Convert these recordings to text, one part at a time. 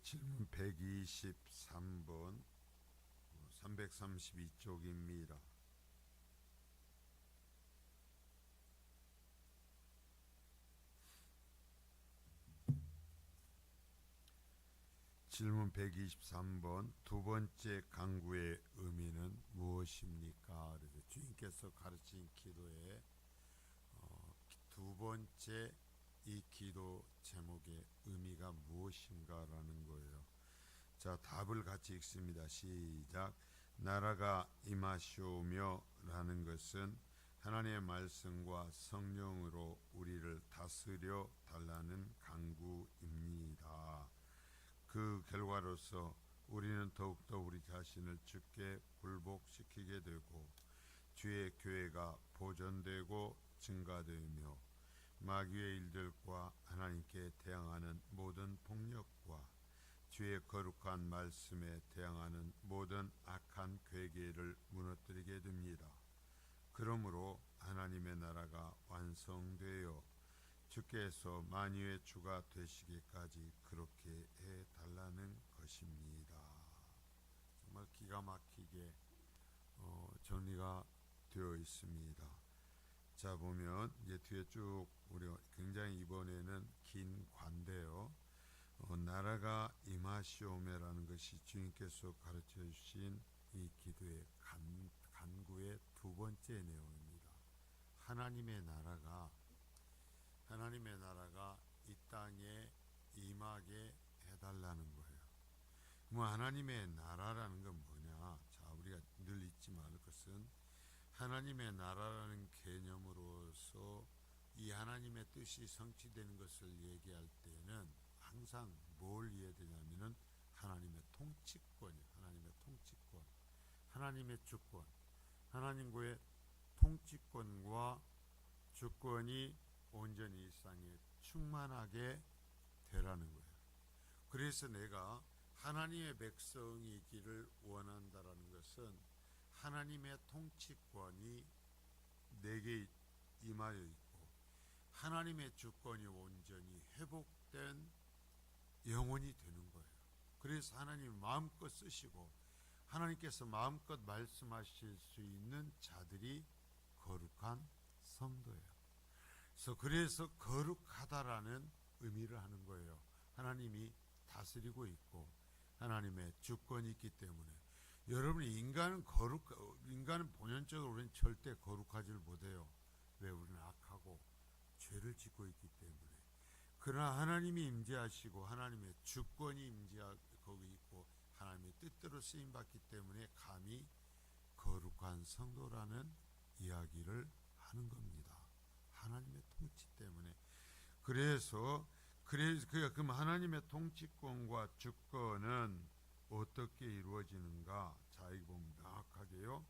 질문 123번 332쪽입니다. 질문 123번 두 번째 간구의 의미는 무엇입니까? 그래서 주님께서 가르친 기도의 두 번째 이 기도 제목의 의미가 무엇인가라는 거예요. 자, 답을 같이 읽습니다. 시작. 나라가 임하시오며 라는 것은 하나님의 말씀과 성령으로 우리를 다스려 달라는 간구입니다. 그 결과로서 우리는 더욱더 우리 자신을 주께 굴복시키게 되고 주의 교회가 보존되고 증가되며 마귀의 일들과 하나님께 대항하는 모든 폭력과 주의 거룩한 말씀에 대항하는 모든 악한 괴계를 무너뜨리게 됩니다. 그러므로 하나님의 나라가 완성되어 주께서 만유의 주가 되시기까지 그렇게 해달라는 것입니다. 정말 기가 막히게 정리가 되어 있습니다. 자, 보면 이제 뒤에 쭉 우리가 굉장히 이번에는 긴 관대요. 나라가 임하시오메라는 것이 주님께서 가르쳐 주신 이 기도의 간구의 두 번째 내용입니다. 하나님의 나라가 이 땅에 임하게 해달라는 거예요. 뭐 하나님의 나라라는 건 뭐냐? 자, 우리가 늘 잊지 말을 것은 하나님의 나라라는 개념으로서 이 하나님의 뜻이 성취되는 것을 얘기할 때는 항상 뭘 이해되냐면은 하나님의 통치권이에요. 하나님의 통치권, 하나님의 주권, 하나님과의 통치권과 주권이 온전히 이 땅에 충만하게 되라는 거예요. 그래서 내가 하나님의 백성이기를 원한다라는 것은 하나님의 통치권이 내게 임하여 있고 하나님의 주권이 온전히 회복된 영혼이 되는 거예요. 그래서 하나님 마음껏 쓰시고 하나님께서 마음껏 말씀하실 수 있는 자들이 거룩한 성도예요. 그래서 거룩하다라는 의미를 하는 거예요. 하나님이 다스리고 있고 하나님의 주권이 있기 때문에 여러분이 인간은 본연적으로 우리는 절대 거룩하지를 못해요. 왜? 우리는 악하고 죄를 짓고 있기 때문에. 그러나 하나님이 임재하시고 하나님의 주권이 임재하고 있고 하나님의 뜻대로 쓰임받기 때문에 감히 거룩한 성도라는 이야기를 하는 겁니다. 하나님의 통치 때문에. 그래서 그럼 하나님의 통치권과 주권은 어떻게 이루어지는가? 자, 이거 보면 명확하게요.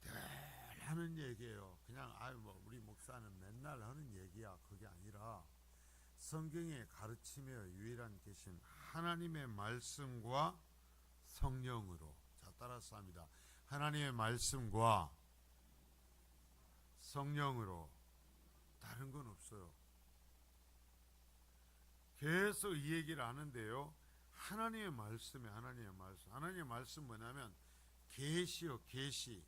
늘 하는 얘기예요. 그냥 우리 목사는 맨날 하는 얘기야. 그게 아니라 성경의 가르침의 유일한 계신 하나님의 말씀과 성령으로. 자, 따라서 합니다. 하나님의 말씀과 성령으로. 다른 건 없어요. 계속 이 얘기를 하는데요. 하나님의 말씀에 하나님의 말씀 뭐냐면 계시요, 계시.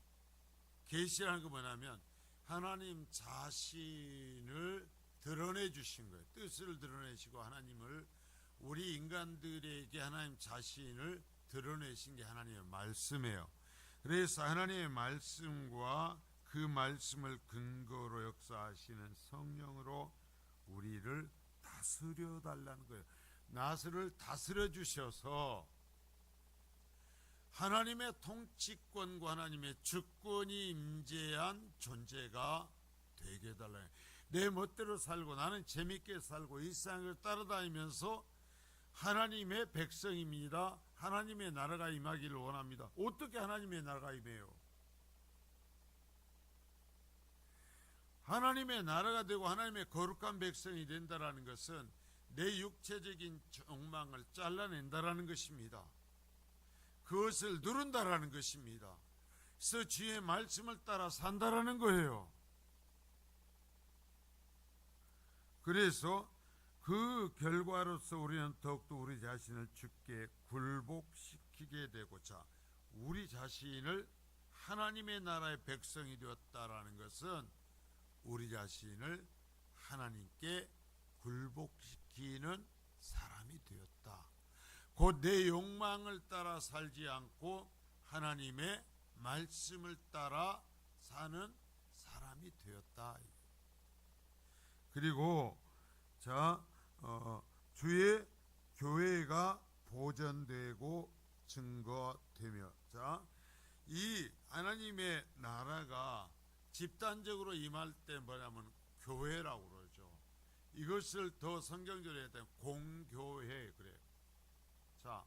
계시라는 거 뭐냐면 하나님 자신을 드러내 주신 거예요. 뜻을 드러내시고 하나님을 우리 인간들에게 하나님 자신을 드러내신 게 하나님의 말씀이에요. 그래서 하나님의 말씀과 그 말씀을 근거로 역사하시는 성령으로 우리를 다스려 달라는 거예요. 나를 다스려 주셔서 하나님의 통치권과 하나님의 주권이 임재한 존재가 되게 해달라요. 내 멋대로 살고 나는 재밌게 살고 일상을 따라다니면서 하나님의 백성입니다. 하나님의 나라가 임하기를 원합니다. 어떻게 하나님의 나라가 임해요? 하나님의 나라가 되고 하나님의 거룩한 백성이 된다라는 것은 내 육체적인 욕망을 잘라낸다라는 것입니다. 그것을 누른다라는 것입니다. 그래서 주의 말씀을 따라 산다라는 거예요. 그래서 그 결과로서 우리는 더욱더 우리 자신을 주께 굴복시키게 되고, 자, 우리 자신을 하나님의 나라의 백성이 되었다라는 것은 우리 자신을 하나님께 굴복시키는 사람이 되었다. 곧 내 욕망을 따라 살지 않고 하나님의 말씀을 따라 사는 사람이 되었다. 그리고 자, 주의 교회가 보존되고 증거되며, 자, 이 하나님의 나라가 집단적으로 임할 때 뭐냐면 교회라고 그러죠. 이것을 더 성경적으로 했을 때 공교회 그래요. 자,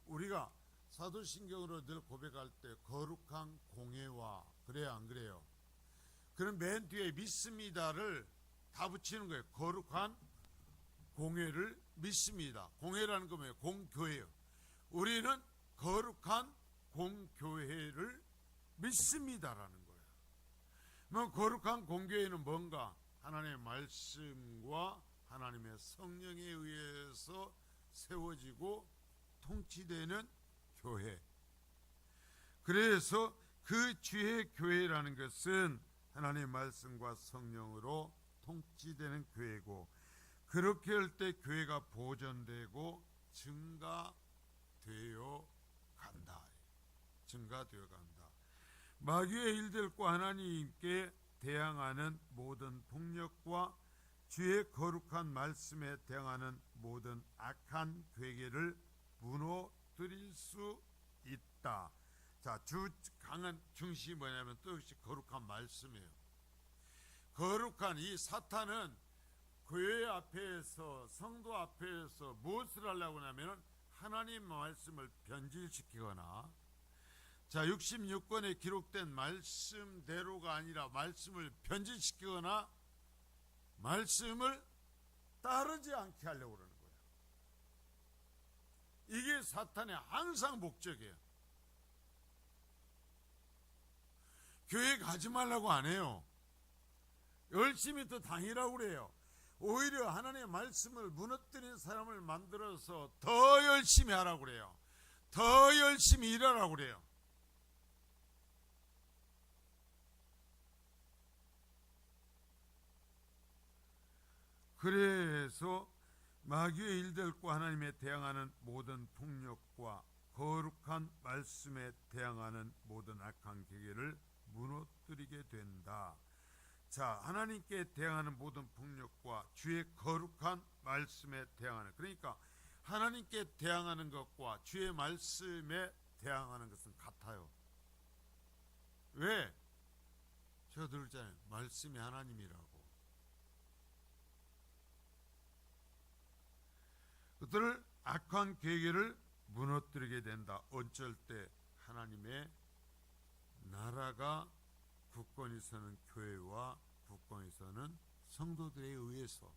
우리가 사도신경으로 늘 고백할 때 거룩한 공회와 그래요, 안 그래요? 그럼 맨 뒤에 믿습니다를 다 붙이는 거예요. 거룩한 공회를 믿습니다. 공회라는 거 뭐예요? 공교회예요. 우리는 거룩한 공교회를 믿습니다라는 거예요. 뭐 거룩한 공교회는 뭔가? 하나님의 말씀과 하나님의 성령에 의해서 세워지고 통치되는 교회. 그래서 그 주의 교회라는 것은 하나님의 말씀과 성령으로 통치되는 교회고, 그렇게 할 때 교회가 보존되고 증가되어 간다. 증가되어 간다. 마귀의 일들과 하나님께 대항하는 모든 폭력과 주의 거룩한 말씀에 대항하는 모든 악한 괴계를 무너뜨릴 수 있다. 자, 주 강한 중심이 뭐냐면 또 역시 거룩한 말씀이에요. 거룩한 이 사탄은 교회 앞에서, 성도 앞에서 무엇을 하려고 하냐면 하나님 말씀을 변질시키거나, 자, 66권에 기록된 말씀대로가 아니라 말씀을 변질시키거나 말씀을 따르지 않게 하려고 그러는 거예요. 이게 사탄의 항상 목적이에요. 교회 가지 말라고 안 해요. 열심히 더 다니라고 그래요. 오히려 하나님의 말씀을 무너뜨린 사람을 만들어서 더 열심히 하라고 그래요. 더 열심히 일하라고 그래요. 그래서 마귀의 일들과 하나님에 대항하는 모든 폭력과 거룩한 말씀에 대항하는 모든 악한 계계를 무너뜨리게 된다. 자, 하나님께 대항하는 모든 폭력과 주의 거룩한 말씀에 대항하는, 그러니까 하나님께 대항하는 것과 주의 말씀에 대항하는 것은 같아요. 왜? 제가 들었잖아요. 말씀이 하나님이라고. 그들을 악한 계계를 무너뜨리게 된다. 어쩔 때 하나님의 나라가 굳건히 서는 교회와 굳건히 서는 성도들에 의해서,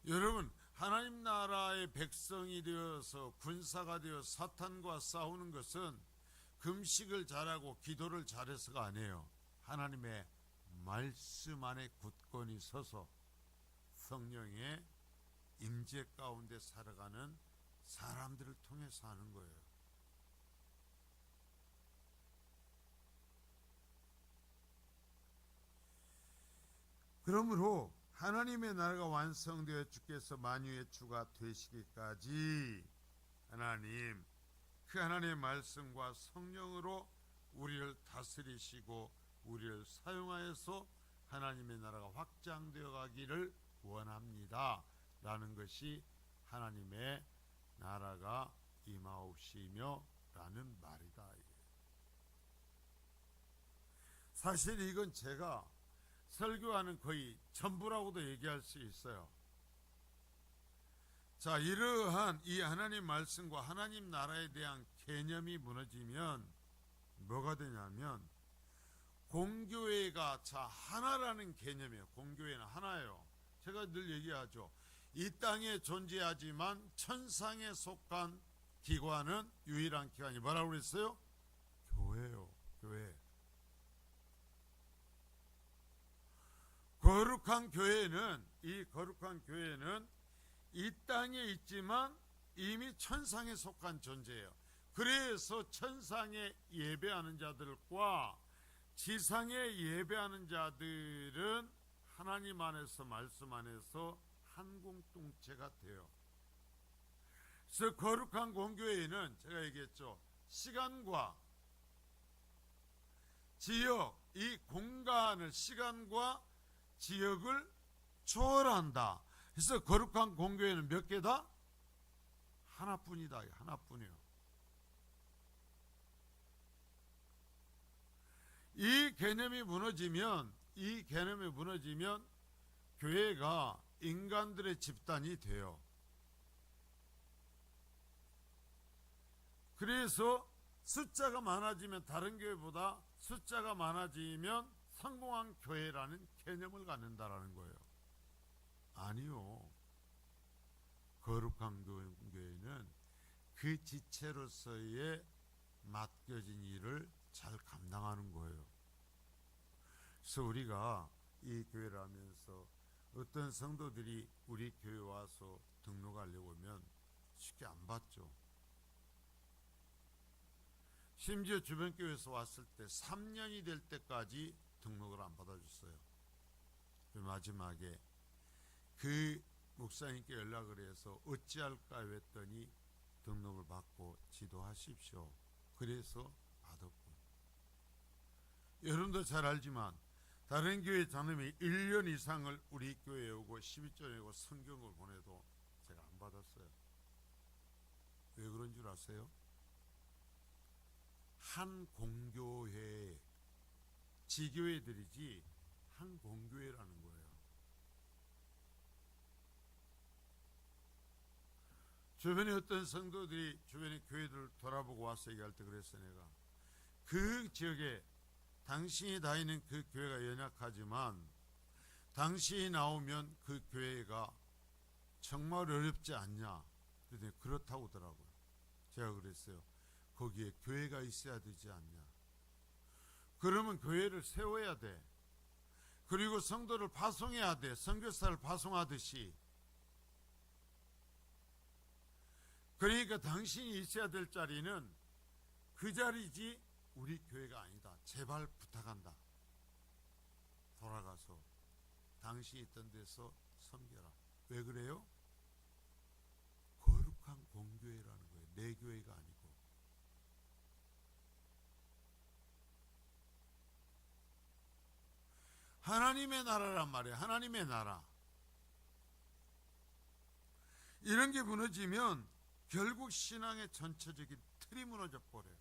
여러분, 하나님 나라의 백성이 되어서 군사가 되어 사탄과 싸우는 것은 금식을 잘하고 기도를 잘해서가 아니에요. 하나님의 말씀 안에 굳건히 서서 성령의 임재 가운데 살아가는 사람들을 통해서 하는 거예요. 그러므로 하나님의 나라가 완성되어 주께서 만유의 주가 되시기까지 하나님, 그 하나님의 말씀과 성령으로 우리를 다스리시고 우리를 사용하여서 하나님의 나라가 확장되어 가기를 원합니다 라는 것이 하나님의 나라가 임하옵시며 라는 말이다. 사실 이건 제가 설교하는 거의 전부라고도 얘기할 수 있어요. 자, 이러한 이 하나님 말씀과 하나님 나라에 대한 개념이 무너지면 뭐가 되냐면 공교회가 자 하나라는 개념이에요. 공교회는 하나예요. 제가 늘 얘기하죠. 이 땅에 존재하지만 천상에 속한 기관은 유일한 기관이 뭐라고 그랬어요? 교회요. 교회. 거룩한 교회는, 이 거룩한 교회는 이 땅에 있지만 이미 천상에 속한 존재예요. 그래서 천상에 예배하는 자들과 지상에 예배하는 자들은 하나님 안에서, 말씀 안에서 한 공동체가 돼요. 그래서 거룩한 공교회는 제가 얘기했죠. 시간과 지역, 이 공간을, 시간과 지역을 초월한다. 그래서 거룩한 공교회는 몇 개다? 하나뿐이다. 하나뿐이요. 이 개념이 무너지면 교회가 인간들의 집단이 돼요. 그래서 숫자가 많아지면, 다른 교회보다 숫자가 많아지면 성공한 교회라는 개념을 갖는다라는 거예요. 아니요. 거룩한 교회는 그 지체로서의 맡겨진 일을 잘 감당하는 거예요. 그래서 우리가 이 교회를 하면서 어떤 성도들이 우리 교회 와서 등록하려고 하면 쉽게 안 받죠. 심지어 주변 교회에서 왔을 때 3년이 될 때까지 등록을 안 받아줬어요. 마지막에 그 목사님께 연락을 해서 어찌할까 했더니 등록을 받고 지도하십시오. 그래서 받았고, 여러분도 잘 알지만 다른 교회 자녀이 1년 이상을 우리 교회에 오고 12조에 오고 성경을 보내도 제가 안 받았어요. 왜 그런 줄 아세요? 한 공교회, 지교회들이지 한 공교회라는 거예요. 주변에 어떤 성도들이 주변의 교회들을 돌아보고 와서 얘기할 때 그랬어요. 내가 그 지역에 당신이 다니는 그 교회가 연약하지만 당신이 나오면 그 교회가 정말 어렵지 않냐? 그랬더니 그렇다고 하더라고요. 제가 그랬어요. 거기에 교회가 있어야 되지 않냐? 그러면 교회를 세워야 돼. 그리고 성도를 파송해야 돼. 선교사를 파송하듯이. 그러니까 당신이 있어야 될 자리는 그 자리지 우리 교회가 아니다. 제발 부탁한다. 돌아가서 당신이 있던 데서 섬겨라. 왜 그래요? 거룩한 공교회라는 거예요. 내 교회가 아니고. 하나님의 나라란 말이에요. 하나님의 나라. 이런 게 무너지면 결국 신앙의 전체적인 틀이 무너져 버려요.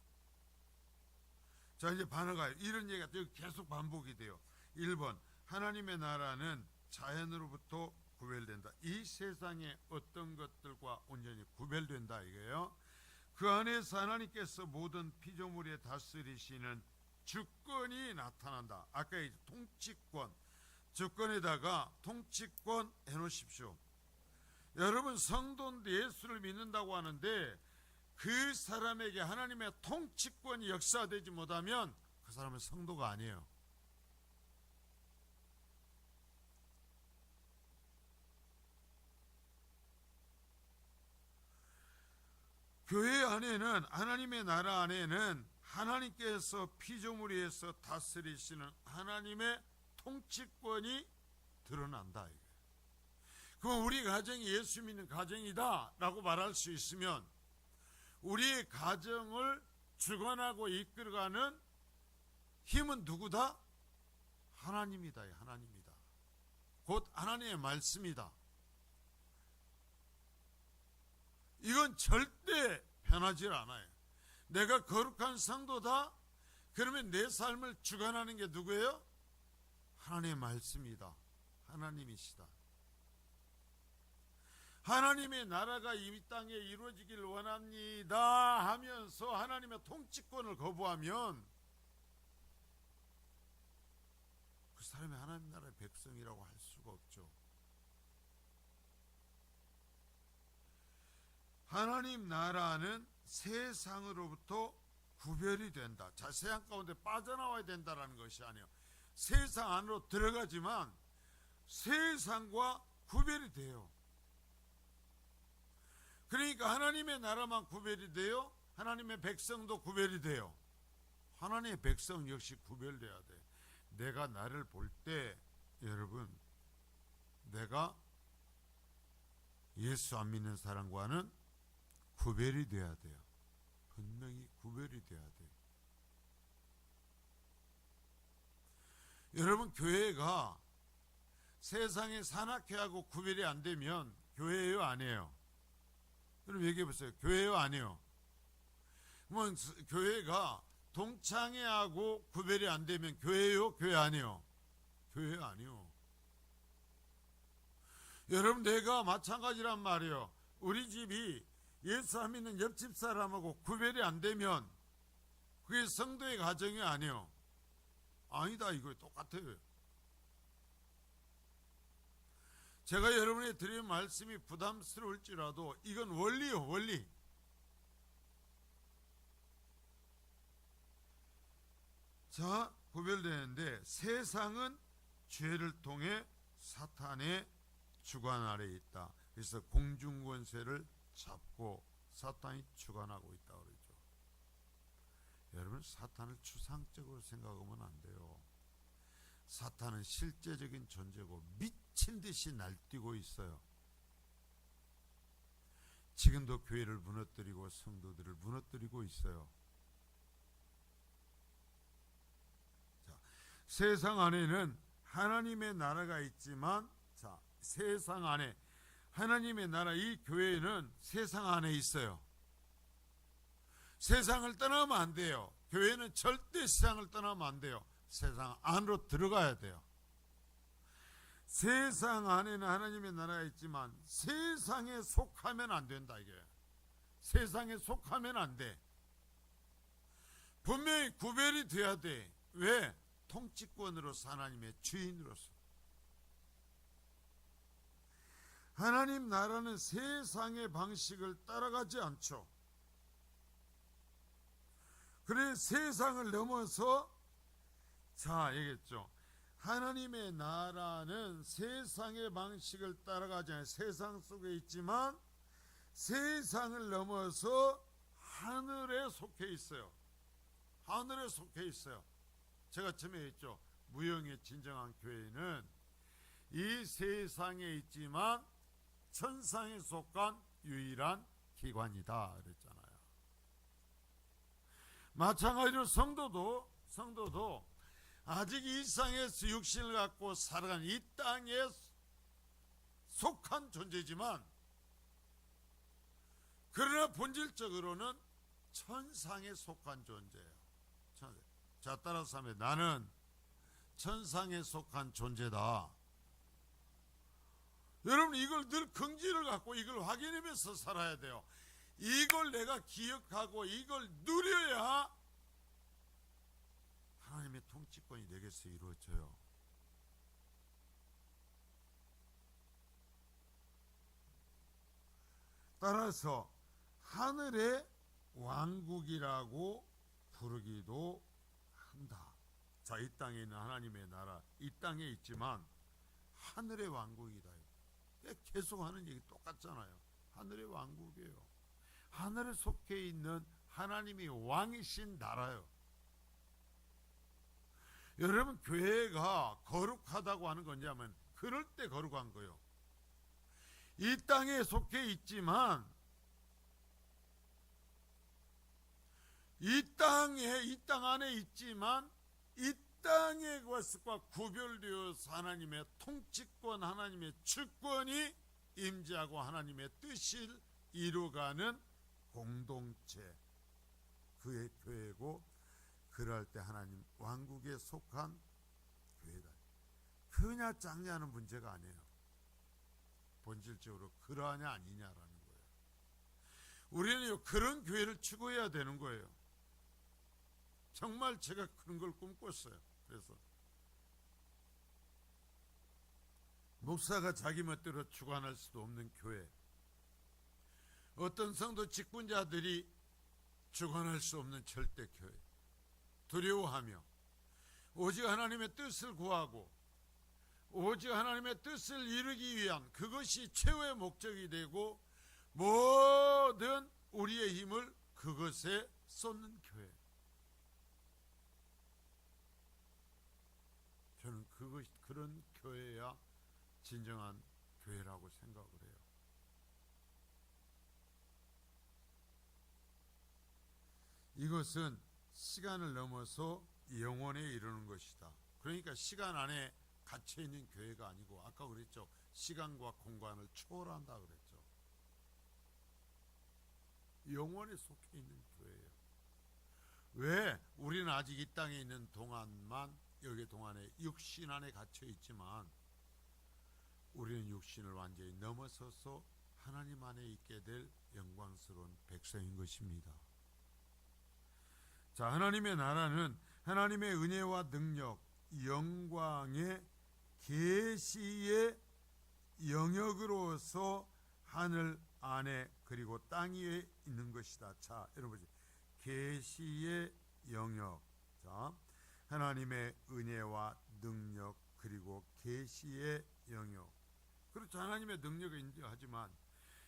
자, 이제 반응가요. 이런 얘기가 계속 반복이 돼요. 1번, 하나님의 나라는 자연으로부터 구별된다. 이 세상의 어떤 것들과 온전히 구별된다 이거예요. 그 안에서 하나님께서 모든 피조물에 다스리시는 주권이 나타난다. 아까 이제 통치권, 주권에다가 통치권 해놓으십시오. 여러분, 성도인데 예수를 믿는다고 하는데 그 사람에게 하나님의 통치권이 역사되지 못하면 그 사람은 성도가 아니에요. 교회 안에는, 하나님의 나라 안에는 하나님께서 피조물 위에서 다스리시는 하나님의 통치권이 드러난다. 그럼 우리 가정이 예수 믿는 가정이다 라고 말할 수 있으면 우리의 가정을 주관하고 이끌어가는 힘은 누구다? 하나님이다. 하나님이다. 곧 하나님의 말씀이다. 이건 절대 변하지 않아요. 내가 거룩한 성도다? 그러면 내 삶을 주관하는 게 누구예요? 하나님의 말씀이다. 하나님이시다. 하나님의 나라가 이 땅에 이루어지길 원합니다 하면서 하나님의 통치권을 거부하면 그 사람이 하나님 나라의 백성이라고 할 수가 없죠. 하나님 나라는 세상으로부터 구별이 된다. 세상 가운데 빠져나와야 된다는 것이 아니에요. 세상 안으로 들어가지만 세상과 구별이 돼요. 그러니까 하나님의 나라만 구별이 돼요. 하나님의 백성도 구별이 돼요. 하나님의 백성 역시 구별돼야 돼. 내가 나를 볼 때 여러분, 내가 예수 안 믿는 사람과는 구별이 돼야 돼요. 분명히 구별이 돼야 돼요. 여러분, 교회가 세상의 산악회하고 구별이 안 되면 교회예요, 아니에요? 여러분 얘기해 보세요. 교회예요, 아니에요? 뭐 교회가 동창회하고 구별이 안 되면 교회예요, 교회 아니에요? 교회 아니에요. 여러분, 내가 마찬가지란 말이에요. 우리 집이 예수 안 믿는 옆집 사람하고 구별이 안 되면 그게 성도의 가정이 아니에요. 아니다, 이거 똑같아요. 제가 여러분에게 드리는 말씀이 부담스러울지라도 이건 원리요, 원리. 자, 구별되는데 세상은 죄를 통해 사탄의 주관 아래에 있다. 그래서 공중권세를 잡고 사탄이 주관하고 있다고 그러죠. 여러분, 사탄을 추상적으로 생각하면 안 돼요. 사탄은 실제적인 존재고 미친 듯이 날뛰고 있어요. 지금도 교회를 무너뜨리고 성도들을 무너뜨리고 있어요. 자, 세상 안에는 하나님의 나라가 있지만, 자, 세상 안에 하나님의 나라, 이 교회는 세상 안에 있어요. 세상을 떠나면 안 돼요. 교회는 절대 세상을 떠나면 안 돼요. 세상 안으로 들어가야 돼요. 세상 안에는 하나님의 나라가 있지만 세상에 속하면 안 된다, 이게. 세상에 속하면 안 돼. 분명히 구별이 돼야 돼. 왜? 통치권으로서, 하나님의 주인으로서. 하나님 나라는 세상의 방식을 따라가지 않죠. 그래, 세상을 넘어서, 자, 얘기했죠. 하나님의 나라는 세상의 방식을 따라가지 않아요. 세상 속에 있지만 세상을 넘어서 하늘에 속해 있어요. 하늘에 속해 있어요. 제가 처음에 했죠. 무형의 진정한 교회는 이 세상에 있지만 천상에 속한 유일한 기관이다 그랬잖아요. 마찬가지로 성도도 아직 이 세상에서 육신을 갖고 살아가는 이 땅에 속한 존재지만, 그러나 본질적으로는 천상에 속한 존재예요. 자, 따라서 하면 나는 천상에 속한 존재다. 여러분, 이걸 늘 긍지를 갖고 이걸 확인하면서 살아야 돼요. 이걸 내가 기억하고 이걸 누려야 하나님의 통치권이 내게서 이루어져요. 따라서 하늘의 왕국이라고 부르기도 한다. 자, 이 땅에 있는 하나님의 나라, 이 땅에 있지만 하늘의 왕국이다. 계속 하는 얘기 똑같잖아요. 하늘의 왕국이에요. 하늘에 속해 있는 하나님이 왕이신 나라요. 여러분, 교회가 거룩하다고 하는 건냐면 그럴 때 거룩한 거예요. 이 땅에 속해 있지만 이 땅 안에 있지만 이 땅의 것과 구별되어서 하나님의 통치권, 하나님의 주권이 임재하고 하나님의 뜻을 이루어가는 공동체, 그의 교회고, 그럴 때 하나님 왕국에 속한 교회다. 크냐 작냐는 문제가 아니에요. 본질적으로 그러하냐 아니냐라는 거예요. 우리는 그런 교회를 추구해야 되는 거예요. 정말 제가 그런 걸 꿈꿨어요. 그래서 목사가 자기 멋대로 주관할 수도 없는 교회, 어떤 성도 직분자들이 주관할 수 없는 절대 교회, 두려워하며 오직 하나님의 뜻을 구하고 오직 하나님의 뜻을 이루기 위한 그것이 최후의 목적이 되고 모든 우리의 힘을 그것에 쏟는 교회. 저는 그런 교회야 진정한 교회라고 생각을 해요. 이것은 시간을 넘어서 영원에 이르는 것이다. 그러니까 시간 안에 갇혀 있는 교회가 아니고, 아까 그랬죠, 시간과 공간을 초월한다 그랬죠. 영원에 속해 있는 교회예요. 왜? 우리는 아직 이 땅에 있는 동안만, 여기 동안에 육신 안에 갇혀 있지만 우리는 육신을 완전히 넘어서서 하나님 안에 있게 될 영광스러운 백성인 것입니다. 자, 하나님의 나라는 하나님의 은혜와 능력, 영광의 계시의 영역으로서 하늘 안에 그리고 땅 위에 있는 것이다. 자, 여러분, 계시의 영역. 자, 하나님의 은혜와 능력 그리고 계시의 영역. 그렇죠. 하나님의 능력을 인정하지만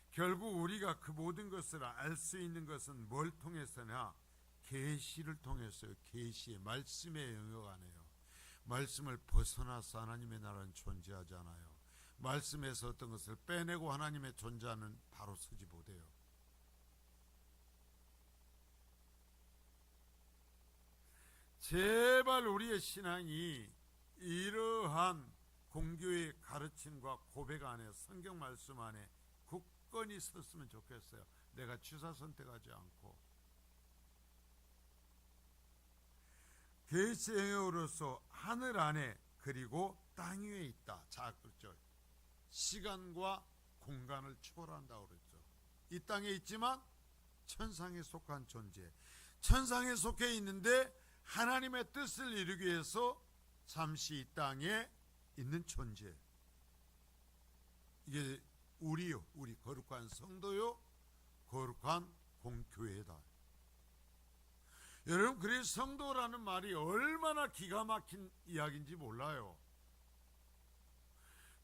결국 우리가 그 모든 것을 알 수 있는 것은 뭘 통해서냐? 계시를 통해서요. 계시의 말씀의 영역 안에요. 말씀을 벗어나서 하나님의 나라는 존재하지 않아요. 말씀에서 어떤 것을 빼내고 하나님의 존재는 바로 서지 못해요. 제발 우리의 신앙이 이러한 공교의 가르침과 고백 안에, 성경 말씀 안에 굳건히 섰으면 좋겠어요. 내가 취사 선택하지 않고 계시 영역으로서 하늘 안에 그리고 땅 위에 있다. 자, 그렇죠. 시간과 공간을 초월한다고 그랬죠. 이 땅에 있지만 천상에 속한 존재, 천상에 속해 있는데 하나님의 뜻을 이루기 위해서 잠시 이 땅에 있는 존재. 이게 우리요, 우리 거룩한 성도요, 거룩한 공교회다. 여러분, 그래서 성도라는 말이 얼마나 기가 막힌 이야기인지 몰라요.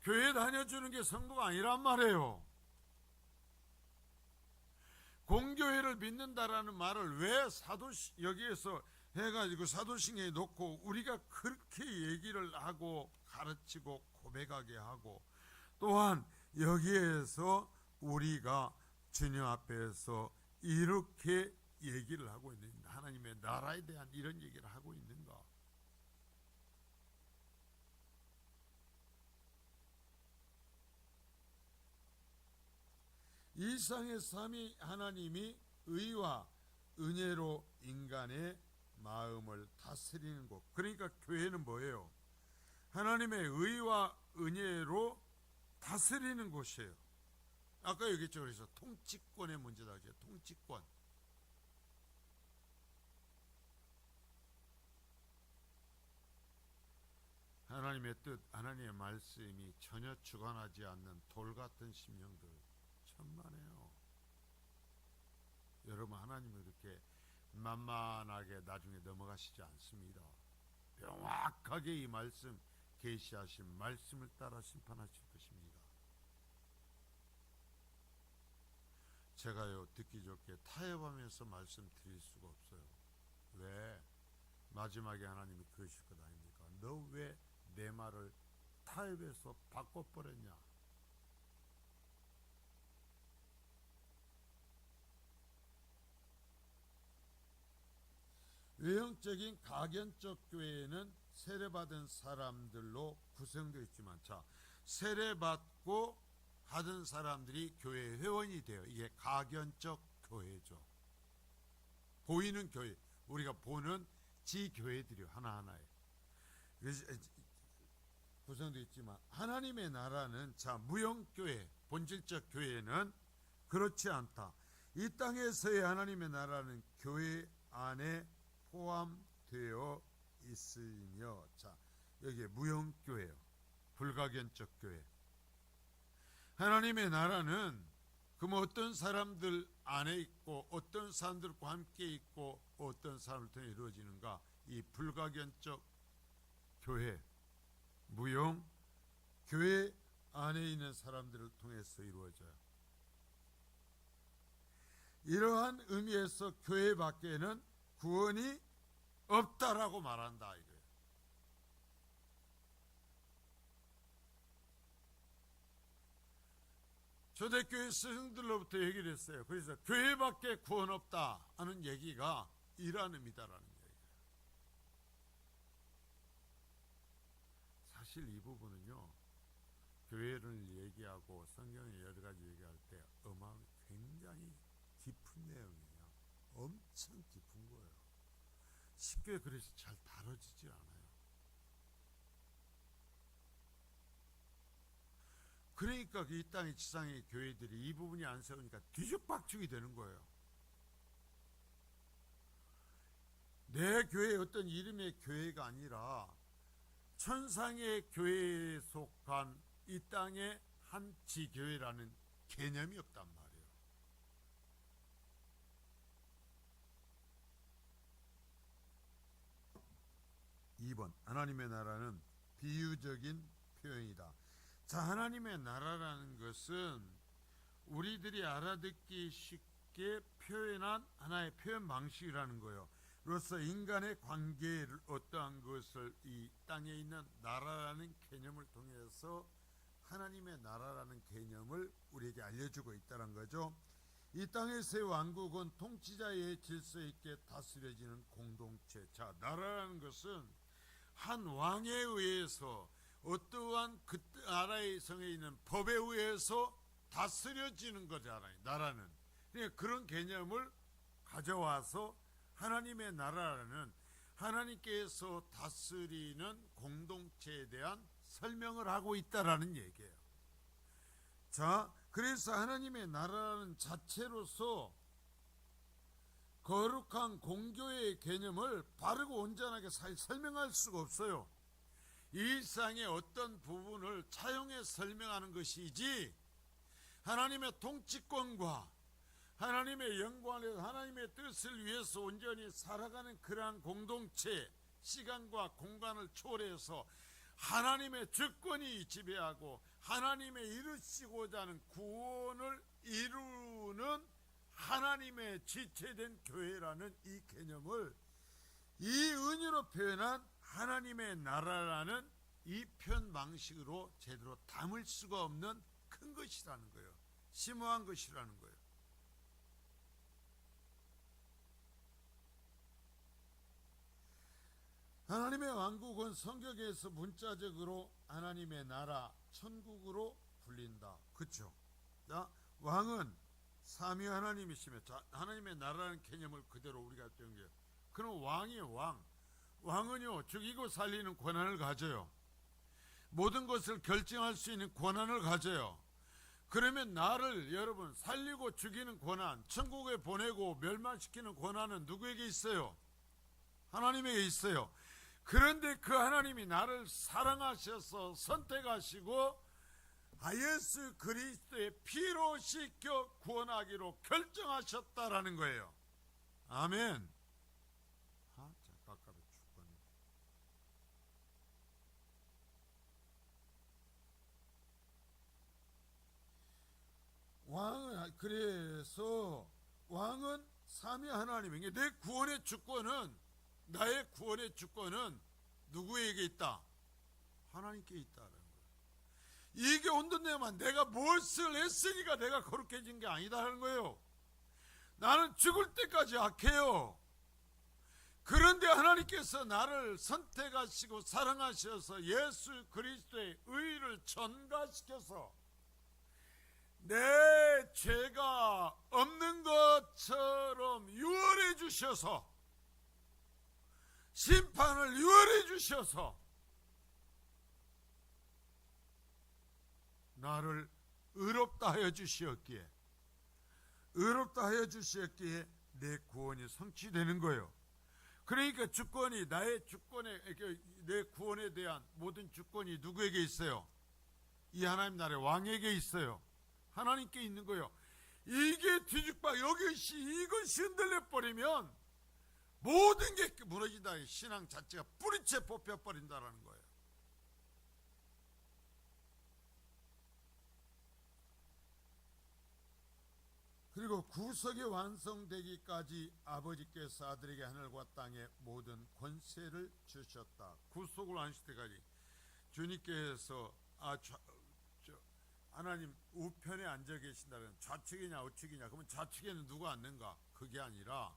교회 다녀주는 게 성도가 아니란 말이에요. 공교회를 믿는다라는 말을 왜 여기에서 해가지고 사도신경에 놓고 우리가 그렇게 얘기를 하고 가르치고 고백하게 하고, 또한 여기에서 우리가 주님 앞에서 이렇게 얘기를 하고 있는, 하나님의 나라에 대한 이런 얘기를 하고 있는가? 이상의 삼위 하나님이 의와 은혜로 인간의 마음을 다스리는 곳. 그러니까 교회는 뭐예요? 하나님의 의와 은혜로 다스리는 곳이에요. 아까 얘기했죠. 그래서 통치권의 문제다. 통치권. 하나님의 뜻, 하나님의 말씀이 전혀 주관하지 않는 돌같은 심령들 천만에요. 여러분, 하나님은 이렇게 만만하게 나중에 넘어가시지 않습니다. 명확하게 이 말씀, 계시하신 말씀을 따라 심판하실 것입니다. 제가요, 듣기 좋게 타협하면서 말씀드릴 수가 없어요. 왜? 마지막에 하나님이 그러실 것 아닙니까? 너 왜 내 말을 타협해서 바꿔버렸냐? 외형적인 가견적 교회는 세례받은 사람들로 구성되어 있지만, 자, 세례받고 받은 사람들이 교회 회원이 돼요. 이게 가견적 교회죠. 보이는 교회, 우리가 보는 지교회들이 하나하나에 구성되어 있지만, 하나님의 나라는, 자, 무형교회, 본질적 교회는 그렇지 않다. 이 땅에서의 하나님의 나라는 교회 안에 포함되어 있으며, 자, 여기에 무형교회요, 불가견적 교회. 하나님의 나라는 그럼 어떤 사람들 안에 있고 어떤 사람들과 함께 있고 어떤 사람을 통해 이루어지는가? 이 불가견적 교회, 무형 교회 안에 있는 사람들을 통해서 이루어져요. 이러한 의미에서 교회 밖에는 구원이 없다라고 말한다 이거예요. 초대교회 스승들로부터 얘기를 했어요. 그래서 교회 밖에 구원 없다 하는 얘기가 이러한 의미다라는 얘기예요. 사실 이 부분은요, 교회를 얘기하고 성경의 여러 가지 얘기할 때 굉장히 깊은 내용이에요. 엄청 깊은 거예요. 쉽게 그래서 잘 다뤄지질 않아요. 그러니까 이 땅의 지상의 교회들이 이 부분이 안 세우니까 뒤죽박죽이 되는 거예요. 내 교회 어떤 이름의 교회가 아니라 천상의 교회에 속한 이 땅의 한 지교회라는 개념이 없단 말이에요. (2번) 하나님의 나라는 비유적인 표현이다. 자, 하나님의 나라라는 것은 우리들이 알아듣기 쉽게 표현한 하나의 표현 방식이라는 거예요. 로서 인간의 관계를 어떠한 것을 이 땅에 있는 나라라는 개념을 통해서 하나님의 나라라는 개념을 우리에게 알려주고 있다는 거죠. 이 땅에서의 왕국은 통치자의 질서 있게 다스려지는 공동체. 자, 나라라는 것은 한 왕에 의해서 어떠한 그 나라의 성에 있는 법에 의해서 다스려지는 거잖아요. 나라는. 그러니까 그런 개념을 가져와서 하나님의 나라라는 하나님께서 다스리는 공동체에 대한 설명을 하고 있다라는 얘기예요. 자, 그래서 하나님의 나라라는 자체로서 거룩한 공교의 개념을 바르고 온전하게 설명할 수가 없어요. 이 일상의 어떤 부분을 차용해 설명하는 것이지 하나님의 통치권과 하나님의 영광을 하나님의 뜻을 위해서 온전히 살아가는 그러한 공동체, 시간과 공간을 초월해서 하나님의 주권이 지배하고 하나님의 이루시고자 하는 구원을 이루는 하나님의 지체된 교회라는 이 개념을 이 은유로 표현한 하나님의 나라라는 이 표현 방식으로 제대로 담을 수가 없는 큰 것이라는 거예요. 심오한 것이라는 거예요. 하나님의 왕국은 성경에서 문자적으로 하나님의 나라, 천국으로 불린다. 그렇죠? 자, 왕은 삼위 하나님이시며, 자, 하나님의 나라라는 개념을 그대로 우리가 정해요. 그럼 왕이에요, 왕. 왕은요, 죽이고 살리는 권한을 가져요. 모든 것을 결정할 수 있는 권한을 가져요. 그러면 나를 여러분 살리고 죽이는 권한, 천국에 보내고 멸망시키는 권한은 누구에게 있어요? 하나님에게 있어요. 그런데 그 하나님이 나를 사랑하셔서 선택하시고 예수 그리스도의 피로 씻겨 구원하기로 결정하셨다라는 거예요. 아멘. 깝깝해 죽겠네. 왕은 그래서 왕은 삼위 하나님에게 내 구원의 주권은 나의 구원의 주권은 누구에게 있다? 하나님께 있다라는 거예요. 이게 온전되면 내가 무엇을 했으니까 내가 거룩해진 게 아니다라는 거예요. 나는 죽을 때까지 악해요. 그런데 하나님께서 나를 선택하시고 사랑하셔서 예수 그리스도의 의를 전가시켜서 내 죄가 없는 것처럼 유월해 주셔서 심판을 유월해 주셔서 나를 의롭다 하여 주시었기에 내 구원이 성취되는 거예요. 그러니까 주권이 나의 주권에 내 구원에 대한 모든 주권이 누구에게 있어요? 이 하나님 나라의 왕에게 있어요. 하나님께 있는 거예요. 이게 뒤죽박 이것이 흔들려 버리면 모든 게 무너진다. 신앙 자체가 뿌리채 뽑혀 버린다라는 거예요. 그리고 구속이 완성되기까지 아버지께서 아들에게 하늘과 땅의 모든 권세를 주셨다. 구속을 하실 때까지 주님께서 하나님 우편에 앉아 계신다는, 좌측이냐 우측이냐, 그러면 좌측에는 누가 앉는가? 그게 아니라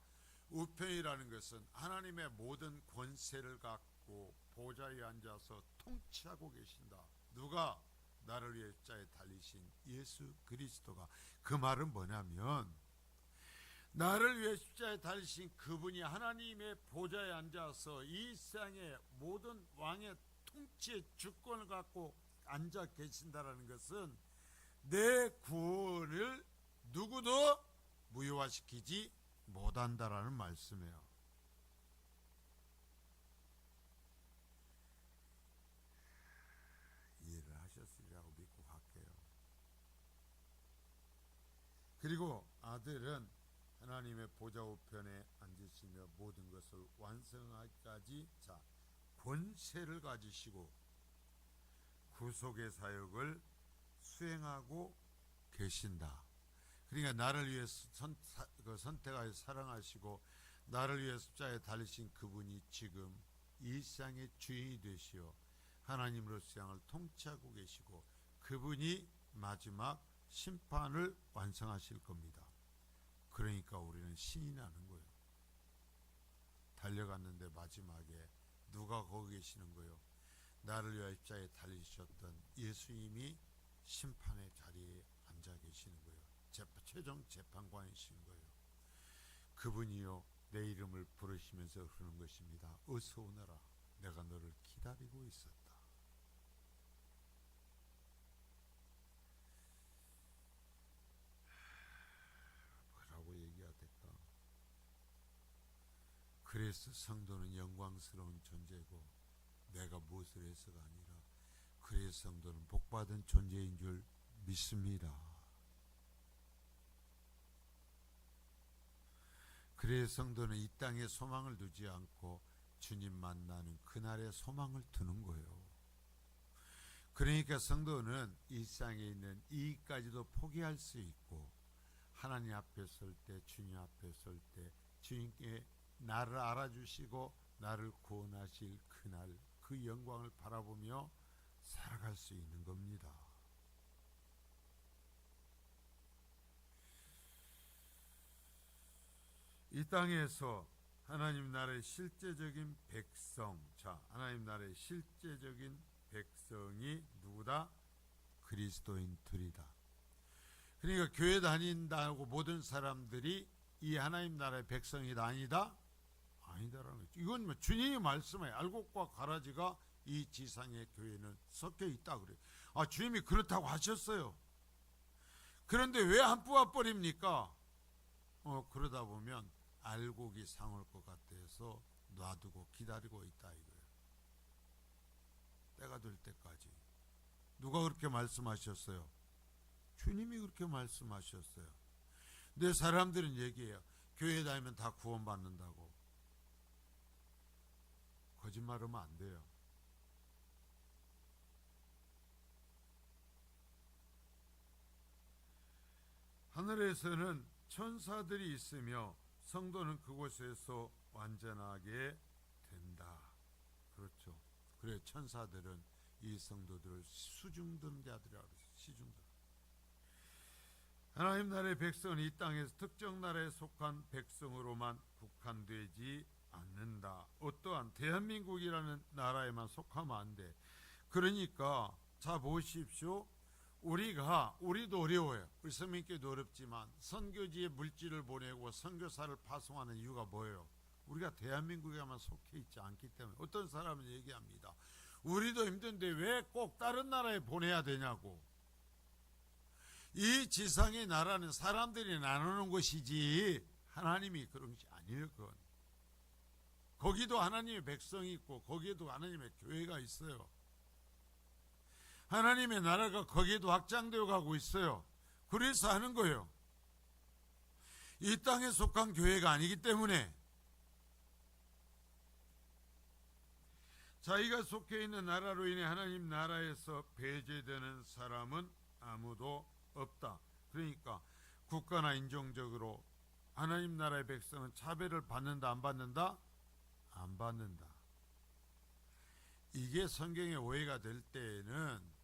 우편이라는 것은 하나님의 모든 권세를 갖고 보좌에 앉아서 통치하고 계신다. 누가? 나를 위해 십자가에 달리신 예수 그리스도가. 그 말은 뭐냐면 나를 위해 십자가에 달리신 그분이 하나님의 보좌에 앉아서 이 세상의 모든 왕의 통치의 주권을 갖고 앉아 계신다라는 것은 내 구원을 누구도 무효화시키지 못한다라는 말씀이에요. 이해를 하셨으리라고 믿고 갈게요. 그리고 아들은 하나님의 보좌 우편에 앉으시며 모든 것을 완성하기까지 권세를 가지시고 구속의 사역을 수행하고 계신다. 그러니까 나를 위해 선택하여 사랑하시고 나를 위해 십자가에 달리신 그분이 지금 이 세상의 주인이 되시어 하나님으로 세상을 통치하고 계시고 그분이 마지막 심판을 완성하실 겁니다. 그러니까 우리는 신이 나는 거예요. 달려갔는데 마지막에 누가 거기 계시는 거예요? 나를 위하여 십자가에 달리셨던 예수님이 심판의 자리에 앉아 계시는 거예요. 최종 재판관이신 거예요. 그분이요 내 이름을 부르시면서 그러는 것입니다. 어서 오너라. 내가 너를 기다리고 있었다. 뭐라고 얘기해야 될까? 그래서 성도는 영광스러운 존재고 내가 무엇을 해서가 아니라 그래서 성도는 복받은 존재인 줄 믿습니다. 그래서 성도는 이 땅에 소망을 두지 않고 주님 만나는 그날의 소망을 두는 거예요. 그러니까 성도는 이 세상에 있는 이익까지도 포기할 수 있고 하나님 앞에 설 때, 주님 앞에 설 때 주님께 나를 알아주시고 나를 구원하실 그날 그 영광을 바라보며 살아갈 수 있는 겁니다. 이 땅에서 하나님 나라의 실제적인 백성, 하나님 나라의 실제적인 백성이 누구다? 그리스도인들이다. 그러니까 교회 다닌다고 모든 사람들이 이 하나님 나라의 백성이다 아니다? 아니다라는 거죠. 이건 뭐 주님이 말씀해 알곡과 가라지가 이 지상의 교회는 섞여 있다 그래요. 주님이 그렇다고 하셨어요. 그런데 왜 안 뽑아버립니까? 그러다 보면 알곡이 상할 것 같아서 놔두고 기다리고 있다 이거예요. 때가 될 때까지. 누가 그렇게 말씀하셨어요? 주님이 그렇게 말씀하셨어요. 근데 사람들은 얘기해요. 교회 다니면 다 구원받는다고. 거짓말하면 안 돼요. 하늘에서는 천사들이 있으며 성도는 그곳에서 완전하게 된다. 그렇죠. 그래 천사들은 이 성도들을 수중든 자들이라고 그랬어요. 시중들. 하나님 나라의 백성은 이 땅에서 특정 나라에 속한 백성으로만 국한되지 않는다. 어떠한 대한민국이라는 나라에만 속하면 안 돼. 그러니까 자 보십시오. 우리도 어려워요. 의성 믿기도 어렵지만 선교지에 물질을 보내고 선교사를 파송하는 이유가 뭐예요? 우리가 대한민국에만 속해 있지 않기 때문에. 어떤 사람은 얘기합니다. 우리도 힘든데 왜 꼭 다른 나라에 보내야 되냐고. 이 지상의 나라는 사람들이 나누는 것이지 하나님이 그런 것이 아니에요. 그건. 거기도 하나님의 백성이 있고 거기에도 하나님의 교회가 있어요. 하나님의 나라가 거기에도 확장되어 가고 있어요. 그래서 하는 거예요. 이 땅에 속한 교회가 아니기 때문에. 자기가 속해 있는 나라로 인해 하나님 나라에서 배제되는 사람은 아무도 없다. 그러니까 국가나 인종적으로 하나님 나라의 백성은 차별을 받는다 안 받는다? 안 받는다. 이게 성경의 오해가 될 때에는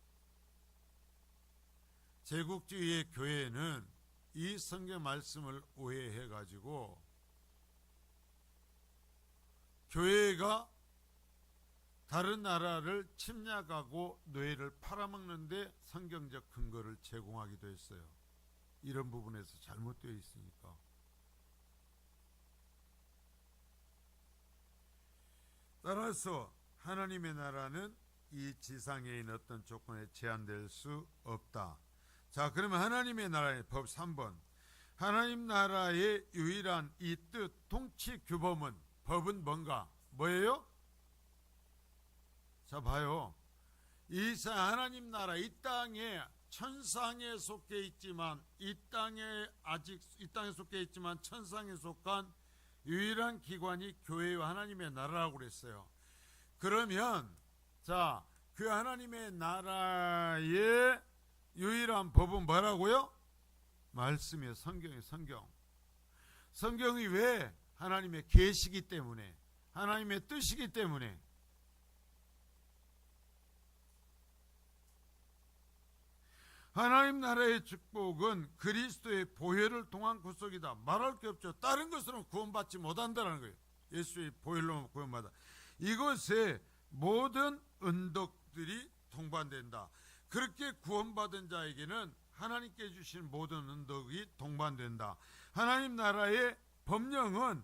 제국주의의 교회는 이 성경 말씀을 오해해 가지고 교회가 다른 나라를 침략하고 노예를 팔아먹는데 성경적 근거를 제공하기도 했어요. 이런 부분에서 잘못되어 있으니까. 따라서 하나님의 나라는 이 지상에 있는 어떤 조건에 제한될 수 없다. 자, 그러면 하나님의 나라의 법 3번. 하나님 나라의 유일한 이 뜻, 통치 규범은, 법은 뭔가? 뭐예요? 자, 봐요. 하나님 나라, 이 땅에 천상에 속해 있지만, 이 땅에 속해 있지만 천상에 속한 유일한 기관이 교회와 하나님의 나라라고 그랬어요. 그러면 자, 그 하나님의 나라의 유일한 법은 뭐라고요? 말씀이에요. 성경이에요. 성경이 왜? 하나님의 계시기 때문에, 하나님의 뜻이기 때문에. 하나님 나라의 축복은 그리스도의 보혈을 통한 구속이다. 말할 게 없죠. 다른 것으로는 구원받지 못한다는 거예요. 예수의 보혈로만 구원받아. 이것에 모든 은덕들이 동반된다. 그렇게 구원받은 자에게는 하나님께 주신 모든 은덕이 동반된다. 하나님 나라의 법령은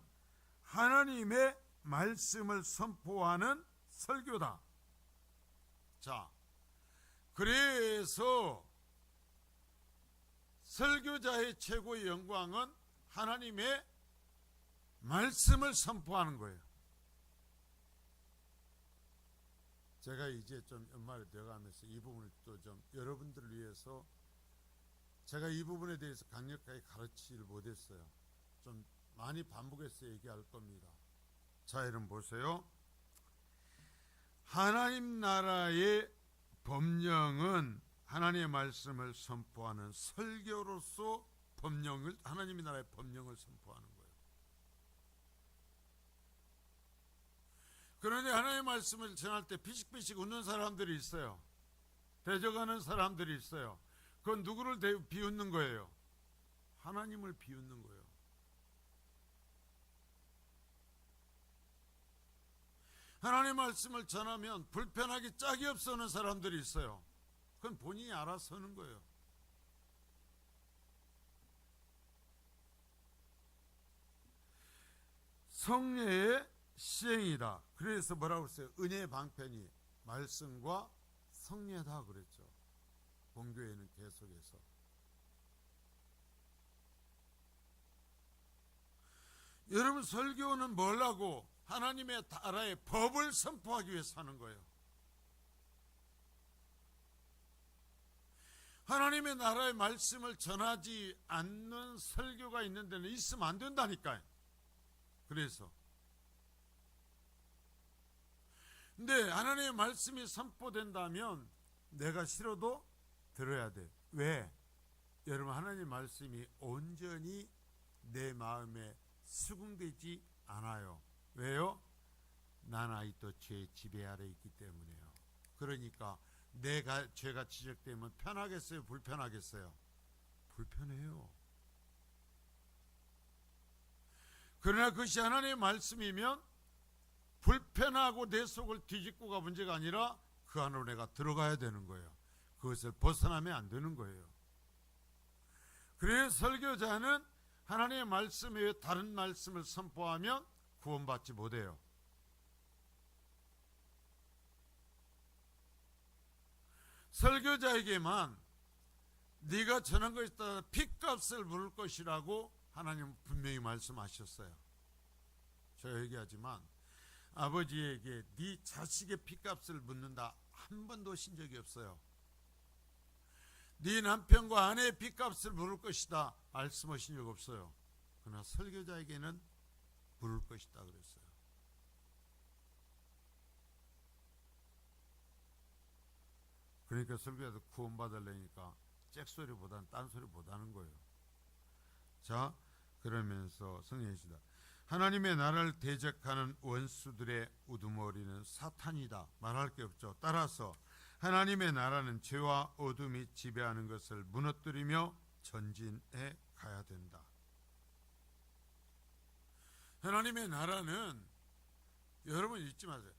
하나님의 말씀을 선포하는 설교다. 자, 그래서 설교자의 최고의 영광은 하나님의 말씀을 선포하는 거예요. 제가 이제 좀 연말에 되어가면서 이 부분을 또 좀 여러분들을 위해서 제가 이 부분에 대해서 강력하게 가르치지를 못했어요. 좀 많이 반복해서 얘기할 겁니다. 자, 여러분 보세요. 하나님 나라의 법령은 하나님의 말씀을 선포하는 설교로서 하나님의 나라의 법령을 선포하는 거예요. 그런데 하나님의 말씀을 전할 때 피식피식 웃는 사람들이 있어요. 대적하는 사람들이 있어요. 그건 누구를 비웃는 거예요? 하나님을 비웃는 거예요. 하나님의 말씀을 전하면 불편하기 짝이 없어 하는 사람들이 있어요. 그건 본인이 알아서 하는 거예요. 성례의 시행이다. 그래서 뭐라고 했어요? 은혜의 방편이 말씀과 성례다 그랬죠. 본교회는 계속해서. 여러분, 설교는 뭐라고? 하나님의 나라의 법을 선포하기 위해서 하는 거예요. 하나님의 나라의 말씀을 전하지 않는 설교가 있는 데는 있으면 안 된다니까요. 그래서 근데 하나님의 말씀이 선포된다면 내가 싫어도 들어야 돼. 왜? 여러분, 하나님의 말씀이 온전히 내 마음에 수긍되지 않아요. 왜요? 난 아직도 죄의 지배 아래 있기 때문에요. 그러니까 내가 죄가 지적되면 편하겠어요? 불편하겠어요? 불편해요. 그러나 그것이 하나님의 말씀이면 불편하고 내 속을 뒤집고가 문제가 아니라 그 안으로 내가 들어가야 되는 거예요. 그것을 벗어나면 안 되는 거예요. 그래서 설교자는 하나님의 말씀 외에 다른 말씀을 선포하면 구원받지 못해요. 설교자에게만 네가 전한 것에 따라 핏값을 물을 것이라고 하나님은 분명히 말씀하셨어요. 제가 얘기하지만 아버지에게 네 자식의 핏값을 묻는다 한 번도 하신 적이 없어요. 네 남편과 아내의 핏값을 물을 것이다 말씀하신 적 없어요. 그러나 설교자에게는 물을 것이다 그랬어요. 그러니까 설교자도 구원받으려니까 잭소리보다는 딴소리 못하는 거예요. 자, 그러면서 성령이시다. 하나님의 나라를 대적하는 원수들의 우두머리는 사탄이다. 말할 게 없죠. 따라서 하나님의 나라는 죄와 어둠이 지배하는 것을 무너뜨리며 전진해 가야 된다. 하나님의 나라는 여러분 잊지 마세요.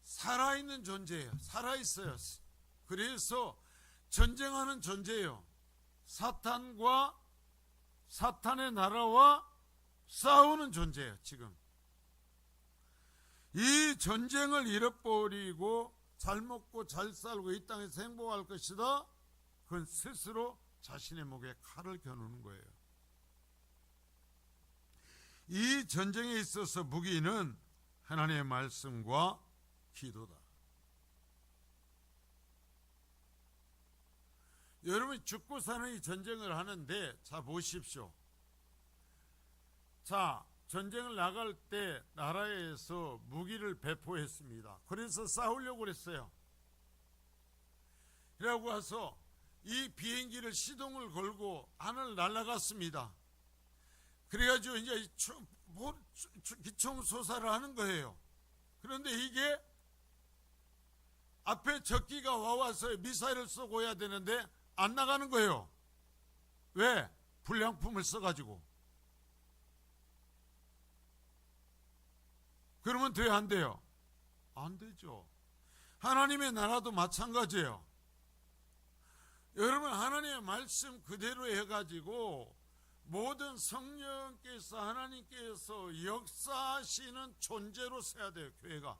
살아있는 존재예요. 살아있어요. 그래서 전쟁하는 존재예요. 사탄과 사탄의 나라와 싸우는 존재예요. 지금 이 전쟁을 잃어버리고 잘 먹고 잘 살고 이 땅에서 행복할 것이다. 그건 스스로 자신의 목에 칼을 겨누는 거예요. 이 전쟁에 있어서 무기는 하나님의 말씀과 기도다. 여러분이 죽고 사는 이 전쟁을 하는데, 자 보십시오. 자, 전쟁을 나갈 때 나라에서 무기를 배포했습니다. 그래서 싸우려고 그랬어요. 그러고 와서 이 비행기를 시동을 걸고 하늘 날아갔습니다. 그래가지고 이제 기총소사를 하는 거예요. 그런데 이게 앞에 적기가 와서 미사일을 쏘고 해야 되는데 안 나가는 거예요. 왜? 불량품을 써가지고. 그러면 돼요, 안 돼요? 안 되죠. 하나님의 나라도 마찬가지예요. 여러분, 하나님의 말씀 그대로 해가지고 모든 성령께서 하나님께서 역사하시는 존재로 서야 돼요. 교회가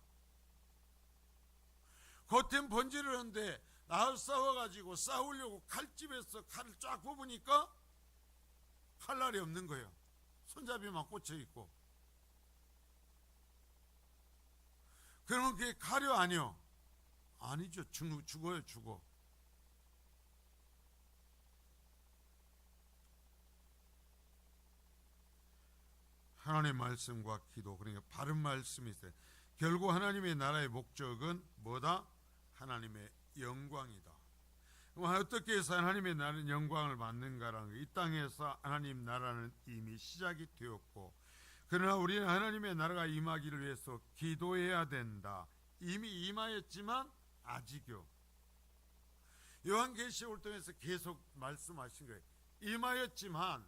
겉은 번지를 하는데 나를 싸워가지고 싸우려고 칼집에서 칼을 쫙 뽑으니까 칼날이 없는 거예요. 손잡이만 꽂혀있고. 그러면 그게 칼이요 아니요? 아니죠. 죽어요. 죽어. 하나님의 말씀과 기도, 그러니까 바른 말씀이 있어요. 결국 하나님의 나라의 목적은 뭐다? 하나님의 영광이다. 그럼 어떻게 해서 하나님의 나라는 영광을 받는가라는 거. 이 땅에서 하나님 나라는 이미 시작이 되었고, 그러나 우리는 하나님의 나라가 임하기를 위해서 기도해야 된다. 이미 임하였지만 아직요. 요한계시록을 통해서 계속 말씀하신 거예요. 임하였지만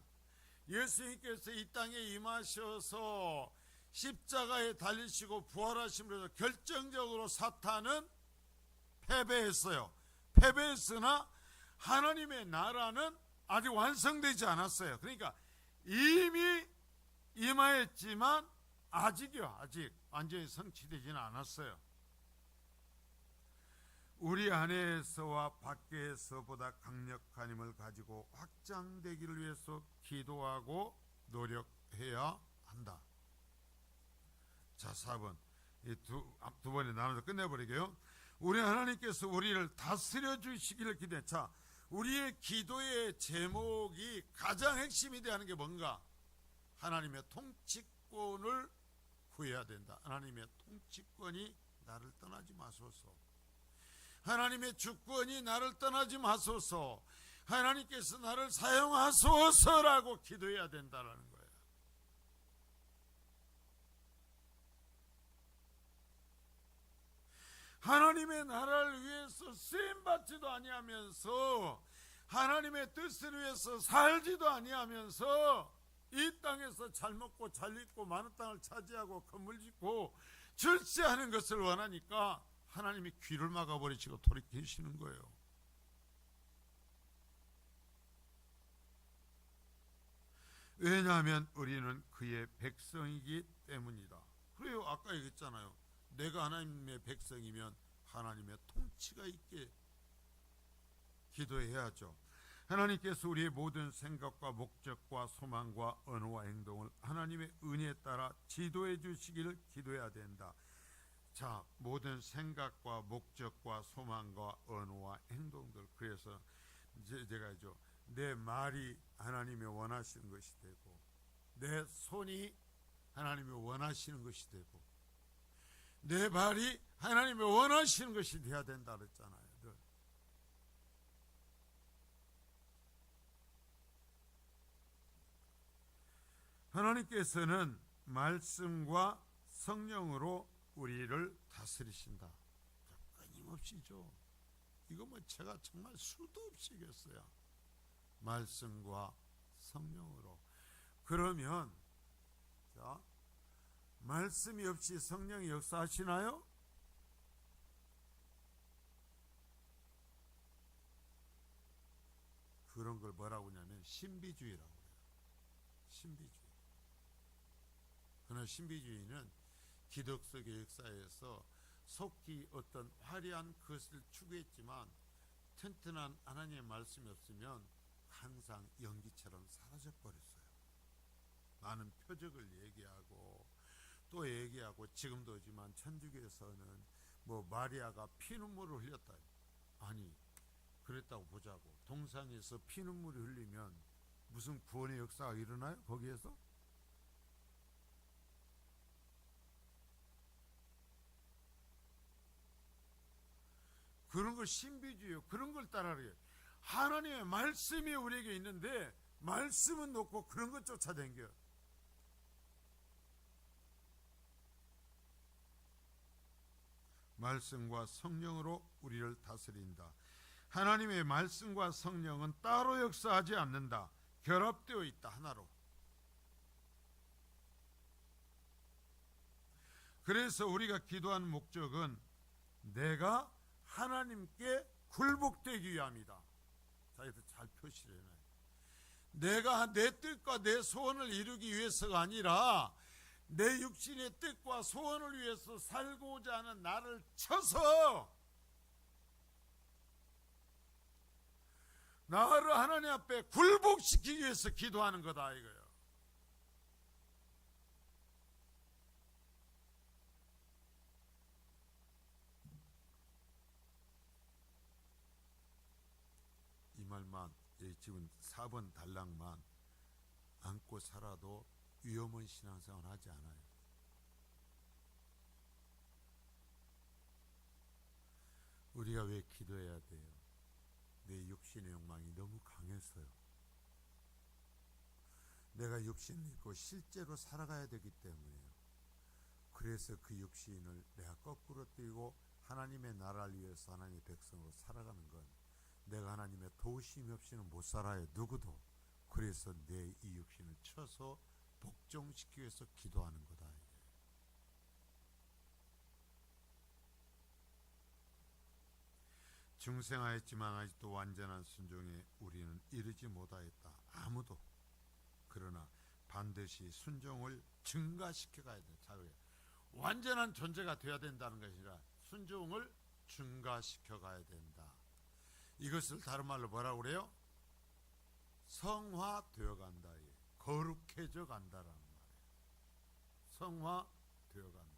예수님께서 이 땅에 임하셔서 십자가에 달리시고 부활하심으로 결정적으로 사탄은 패배했어요. 패배했으나 하나님의 나라는 아직 완성되지 않았어요. 그러니까 이미 임하였지만 아직이요. 아직 완전히 성취되지는 않았어요. 우리 안에서와 밖에서보다 강력한 힘을 가지고 확장되기를 위해서 기도하고 노력해야 한다. 자, 4번. 이 두 번에 나눠서 끝내버리게요. 우리 하나님께서 우리를 다스려 주시기를 기도해. 자, 우리의 기도의 제목이 가장 핵심이 되는 게 뭔가? 하나님의 통치권을 구해야 된다. 하나님의 통치권이 나를 떠나지 마소서. 하나님의 주권이 나를 떠나지 마소서. 하나님께서 나를 사용하소서라고 기도해야 된다는 거예요. 하나님의 나라를 위해서 쓰임받지도 아니하면서 하나님의 뜻을 위해서 살지도 아니하면서 이 땅에서 잘 먹고 잘 입고 많은 땅을 차지하고 건물 짓고 출세하는 것을 원하니까 하나님이 귀를 막아버리시고 돌이키시는 거예요. 왜냐하면 우리는 그의 백성이기 때문이다. 그래요. 아까 얘기했잖아요. 내가 하나님의 백성이면 하나님의 통치가 있게 기도해야죠. 하나님께서 우리의 모든 생각과 목적과 소망과 언어와 행동을 하나님의 은혜에 따라 지도해 주시기를 기도해야 된다. 자, 모든 생각과 목적과 소망과 언어와 행동들. 그래서 제가 내 말이 하나님이 원하시는 것이 되고, 내 손이 하나님이 원하시는 것이 되고, 내 발이 하나님이 원하시는 것이 되어야 된다 그랬잖아요. 하나님께서는 말씀과 성령으로 우리를 다스리신다. 끊임없이죠. 이거 뭐 제가 정말 수도 없이 얘기했어요. 말씀과 성령으로. 그러면 자, 말씀이 없이 성령이 역사하시나요? 그런 걸 뭐라고 하냐면 신비주의라고 해요. 신비주의. 그러나 신비주의는 기독교의 역사에서 속히 어떤 화려한 것을 추구했지만 튼튼한 하나님의 말씀이 없으면 항상 연기처럼 사라져버렸어요. 많은 표적을 얘기하고 또 얘기하고 지금도지만 천주교에서는 뭐 마리아가 피눈물을 흘렸다. 아니 그랬다고 보자고. 동상에서 피눈물이 흘리면 무슨 구원의 역사가 일어나요? 거기에서? 그런 걸 신비주의요. 그런 걸 따라해요. 하나님의 말씀이 우리에게 있는데 말씀은 놓고 그런 것 쫓아다녀요. 말씀과 성령으로 우리를 다스린다. 하나님의 말씀과 성령은 따로 역사하지 않는다. 결합되어 있다. 하나로. 그래서 우리가 기도하는 목적은 내가 하나님께 굴복되기 위함이다. 자, 이것도 잘 표시를 해놔요. 내가 내 뜻과 내 소원을 이루기 위해서가 아니라 내 육신의 뜻과 소원을 위해서 살고자 하는 나를 쳐서 나를 하나님 앞에 굴복시키기 위해서 기도하는 거다 이거예요. 이 말만 지금 4번 단락만 안고 살아도 위험한 신앙생활 하지 않아요. 우리가 왜 기도해야 돼요? 내 육신의 욕망이 너무 강해서요. 내가 육신을 입고 실제로 살아가야 되기 때문이에요. 그래서 그 육신을 내가 거꾸로 뛰고 하나님의 나라를 위해서 하나님의 백성으로 살아가는 건 내가 하나님의 도우심이 없이는 못 살아요. 누구도. 그래서 내 이 육신을 쳐서 복종시키기 위해서 기도하는 거다. 중생하였지만 아직도 완전한 순종에 우리는 이르지 못하였다. 아무도. 그러나 반드시 순종을 증가시켜 가야 돼. 자, 완전한 존재가 되어야 된다는 것이 아니라 순종을 증가시켜 가야 된다. 이것을 다른 말로 뭐라고 그래요? 성화되어 간다. 거룩해져 간다라는 말이에요. 성화되어 간다.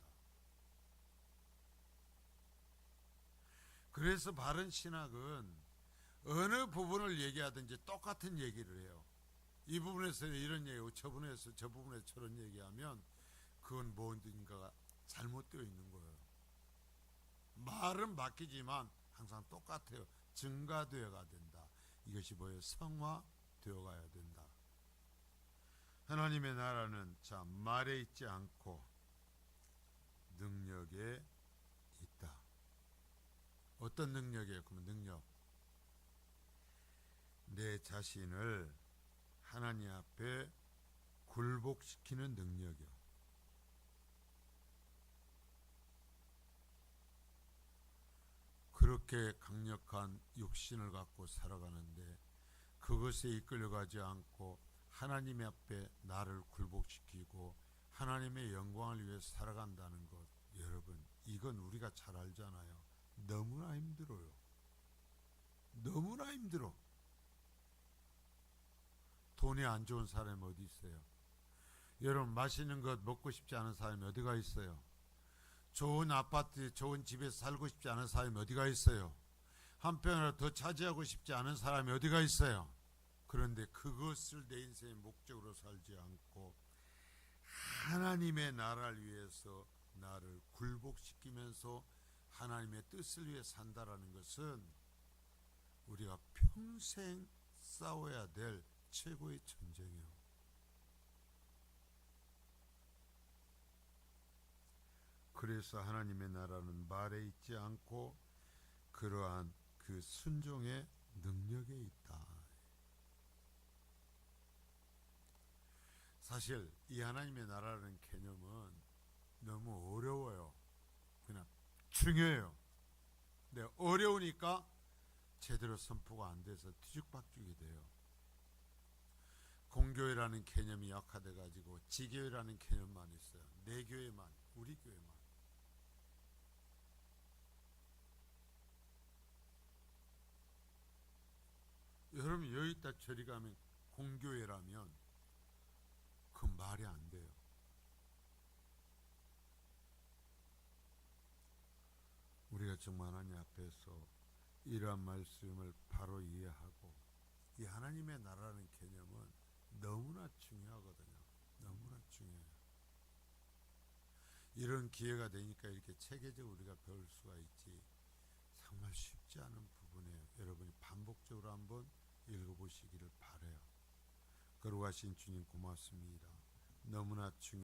그래서 바른 신학은 어느 부분을 얘기하든지 똑같은 얘기를 해요. 이 부분에서 이런 얘기하고 저 부분에서 저런 얘기하면 그건 뭔가가 잘못되어 있는 거예요. 말은 바뀌지만 항상 똑같아요. 증가되어가 된다. 이것이 뭐예요? 성화되어 가야 된다. 하나님의 나라는 자 말에 있지 않고 능력에 있다. 어떤 능력이에요? 그러면 능력. 내 자신을 하나님 앞에 굴복시키는 능력이요. 그렇게 강력한 육신을 갖고 살아가는데 그것에 이끌려가지 않고 하나님 앞에 나를 굴복시키고 하나님의 영광을 위해서 살아간다는 것, 여러분 이건 우리가 잘 알잖아요. 너무나 힘들어요. 너무나 힘들어. 돈이 안 좋은 사람이 어디 있어요? 여러분 맛있는 것 먹고 싶지 않은 사람이 어디가 있어요? 좋은 아파트, 좋은 집에서 살고 싶지 않은 사람이 어디가 있어요? 한 평이라도 더 차지하고 싶지 않은 사람이 어디가 있어요? 그런데 그것을 내 인생의 목적으로 살지 않고 하나님의 나라를 위해서 나를 굴복시키면서 하나님의 뜻을 위해 산다라는 것은 우리가 평생 싸워야 될 최고의 전쟁이에요. 그래서 하나님의 나라는 말에 있지 않고 그러한 그 순종의 능력에 있다. 사실 이 하나님의 나라라는 개념은 너무 어려워요. 그냥 중요해요. 근데 어려우니까 제대로 선포가 안 돼서 뒤죽박죽이 돼요. 공교회라는 개념이 약화돼 가지고 지교회라는 개념만 있어요. 내 교회만, 우리 교회만. 여러분 여기 있다 저리 가면 공교회라면 그 말이 안 돼요. 우리가 정말 하나님 앞에서 이러한 말씀을 바로 이해하고 이 하나님의 나라라는 개념은 너무나 중요하거든요. 너무나 중요해요. 이런 기회가 되니까 이렇게 체계적으로 우리가 배울 수가 있지 정말 쉽지 않은 부분이에요. 여러분이 반복적으로 한번 읽어보시기를 바라요. 거룩하신 주님 고맙습니다. 너무나 중요해요.